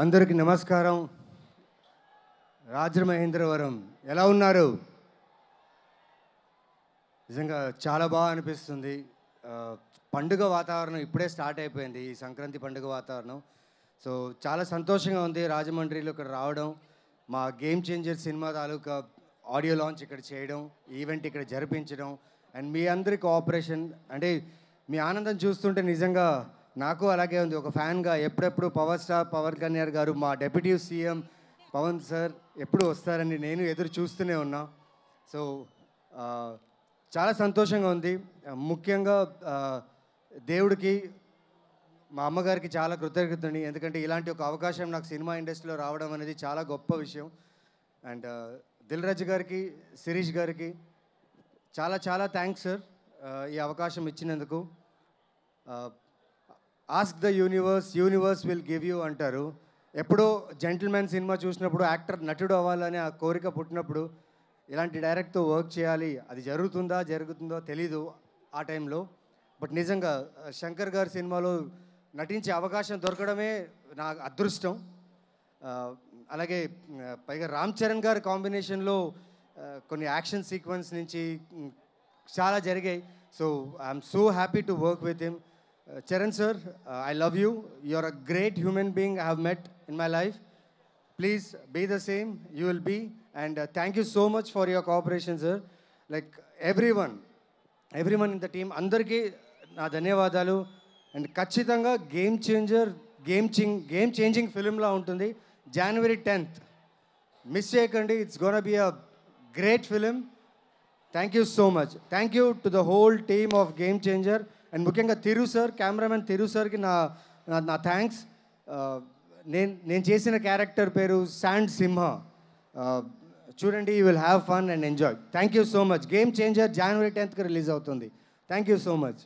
అందరికీ నమస్కారం. రాజమహేంద్రవరం ఎలా ఉన్నారు? నిజంగా చాలా బాగా అనిపిస్తుంది. పండుగ వాతావరణం ఇప్పుడే స్టార్ట్ అయిపోయింది, ఈ సంక్రాంతి పండుగ వాతావరణం. సో చాలా సంతోషంగా ఉంది రాజమండ్రిలో ఇక్కడ రావడం, మా గేమ్ చేంజర్ సినిమా తాలూకా ఆడియో లాంచ్ ఇక్కడ చేయడం, ఈవెంట్ ఇక్కడ జరిపించడం, అండ్ మీ అందరి కోఆపరేషన్. అంటే మీ ఆనందం చూస్తుంటే నిజంగా నాకు అలాగే ఉంది. ఒక ఫ్యాన్గా ఎప్పుడెప్పుడు పవర్ స్టార్ పవన్ కళ్యాణ్ గారు, మా డెప్యూటీ సీఎం పవన్ సార్ ఎప్పుడు వస్తారని నేను ఎదురు చూస్తూనే ఉన్నా. సో చాలా సంతోషంగా ఉంది. ముఖ్యంగా దేవుడికి, మా అమ్మగారికి చాలా కృతజ్ఞతని, ఎందుకంటే ఇలాంటి ఒక అవకాశం నాకు సినిమా ఇండస్ట్రీలో రావడం అనేది చాలా గొప్ప విషయం. అండ్ దిల్ రాజు గారికి, శిరీష్ గారికి చాలా చాలా థ్యాంక్స్ సార్ ఈ అవకాశం ఇచ్చినందుకు. Ask the universe, universe will give you అంటారు. ఎప్పుడో జెంటిల్మెన్ సినిమా చూసినప్పుడు యాక్టర్ నటుడు అవ్వాలని ఆ కోరిక పుట్టినప్పుడు ఇలాంటి డైరెక్ట్తో వర్క్ చేయాలి, అది జరుగుతుందో తెలీదు ఆ టైంలో. బట్ నిజంగా శంకర్ గారి సినిమాలో నటించే అవకాశం దొరకడమే నా అదృష్టం. అలాగే పైగా రామ్ చరణ్ గారి కాంబినేషన్లో కొన్ని యాక్షన్ సీక్వెన్స్ నుంచి చాలా జరిగాయి. So I'm so happy to work with him. Charan sir, I love you. You're a great human being I have met in my life. Please be the same. You will be. And thank you so much for your cooperation, sir. Like everyone in the team, andarki na ధన్యవాదాలు. And ఖచ్చితంగా game changing ఫిల్మ్లా ఉంటుంది. January 10th miss చేయకండి. It's gonna be a great film. Thank you so much. Thank you to the whole team of game changer. And ముఖ్యంగా తిరు sir, cameraman తిరు సార్కి నా thanks. నేను చేసిన character పేరు శాండ్ సింహ. చూడండి, you will have fun and enjoy. Thank you so much. Game changer January 10th release అవుతుంది. Thank you so much.